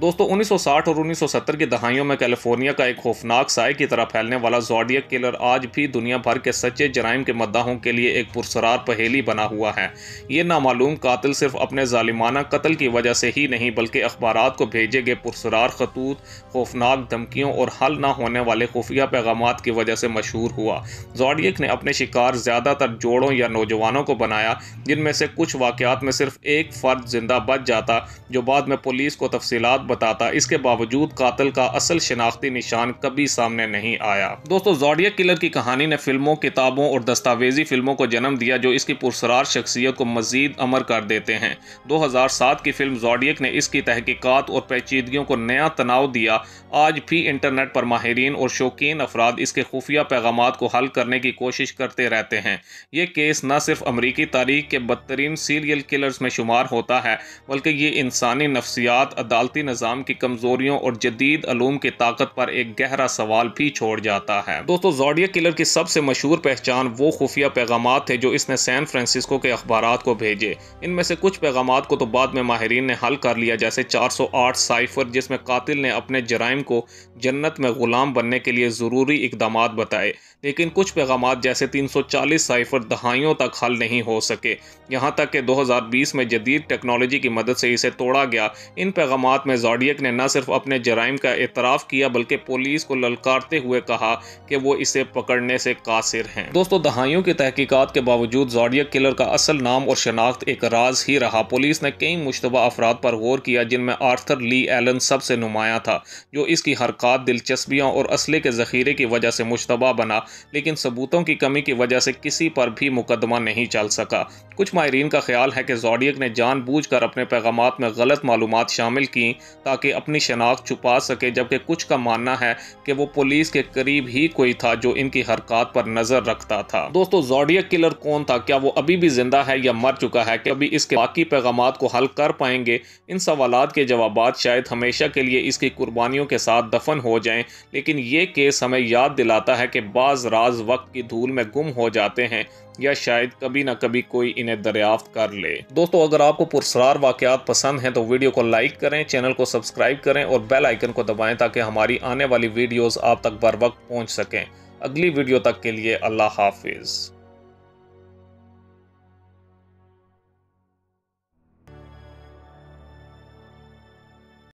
दोस्तों 1960 और 1970 की दहाइयों में कैलिफोर्निया का एक खौफनाक साए की तरह फैलने वाला ज़ोडिएक किलर आज भी दुनिया भर के सच्चे जराइम के मद्दाहों के लिए एक पुरसरार पहेली बना हुआ है। ये नामालूम कातिल सिर्फ अपने जालिमाना कत्ल की वजह से ही नहीं बल्कि अखबारात को भेजे गए पुरसरार खतूत, खौफनाक धमकियों और हल न होने वाले खुफिया पैगामात की वजह से मशहूर हुआ। ज़ोडिएक ने अपने शिकार ज़्यादातर जोड़ों या नौजवानों को बनाया, जिनमें से कुछ वाक़यात में सिर्फ एक फ़र्द जिंदा बच जाता जो बाद में पुलिस को तफसीलात बताता। इसके बावजूद कातिल का असल शिनाख्ती निशान कभी सामने नहीं आया। दोस्तों ज़ोडिएक किलर की कहानी ने फिल्मों, किताबों और दस्तावेजी फिल्मों को जन्म दिया जो इसकी पुरसरार शख्सियत को मजीद अमर कर देते हैं। 2007 की फिल्म ज़ोडिएक ने इसकी तहकीकात और पेचीदगियों को नया तनाव दिया। आज भी इंटरनेट पर माहिरीन और शौकीन अफराद इसके खुफिया पैगामात को हल करने की कोशिश करते रहते हैं। ये केस न सिर्फ अमरीकी तारीख के बदतरीन सीरियल किलर्स में शुमार होता है बल्कि ये इंसानी नफ्सियात, अदालती निज़ाम की कमजोरियों और जदीद अलूम की ताकत पर एक गहरा सवाल भी छोड़ जाता है। दोस्तों ज़ोडिएक किलर की सबसे मशहूर पहचान वो खुफिया पैगामात थे जो इसने सैन फ्रांसिस्को के अखबारात को भेजे। इनमें से कुछ पैगामात को तो बाद में माहिरीन ने हल कर लिया, जैसे 408 साइफर जिसमें कातिल ने अपने जराइम को जन्नत में गुलाम बनने के लिए ज़रूरी इकदामात बताए। लेकिन कुछ पैगामात जैसे 340 साइफर दहाइयों तक हल नहीं हो सके, यहाँ तक कि 2020 में जदीद टेक्नोलॉजी की मदद से इसे तोड़ा गया। इन पैगामात में ज़ोडिएक ने न सिर्फ अपने जराइम का एतराफ़ किया बल्कि पुलिस को ललकारते हुए कहा कि वो इसे पकड़ने से कासिर हैं। दोस्तों दहाइयों की तहकीकात के बावजूद ज़ोडिएक किलर का असल नाम और शनाख्त एक राज ही रहा। पुलिस ने कई मुश्तबा अफराद पर गौर किया जिनमें आर्थर ली एलन सबसे नुमाया था, जो इसकी हरकत, दिलचस्पियों और असले के ज़ख़ीरे की वजह से मुश्तबा बना, लेकिन सबूतों की कमी की वजह से किसी पर भी मुकदमा नहीं चल सका। कुछ माहिरीन का ख्याल है कि ज़ोडिएक ने जानबूझकर अपने पैगामात में गलत मालूमात शामिल की ताकि अपनी शनाख्त छुपा सके, जबकि कुछ का मानना है कि वो पुलिस के करीब ही कोई था जो इनकी हरकत पर नजर रखता था। दोस्तों ज़ोडिएक किलर कौन था? क्या वो अभी भी जिंदा है या मर चुका है? कभी इसके बाकी पैगामात को हल कर पाएंगे? इन सवालात के जवाबात शायद हमेशा के लिए इसकी कुर्बानियों के साथ दफन हो जाएं, लेकिन ये केस हमें याद दिलाता है कि बाज़ राज वक्त की धूल में गुम हो जाते हैं या शायद कभी ना कभी कोई इन्हें दरियाफ्त कर ले। दोस्तों अगर आपको पुरसरार वाक़यात पसंद हैं तो वीडियो को लाइक करें, चैनल को सब्सक्राइब करें और बेल आइकन को दबाएं ताकि हमारी आने वाली वीडियोस आप तक बर वक्त पहुंच सकें। अगली वीडियो तक के लिए अल्लाह हाफिज़।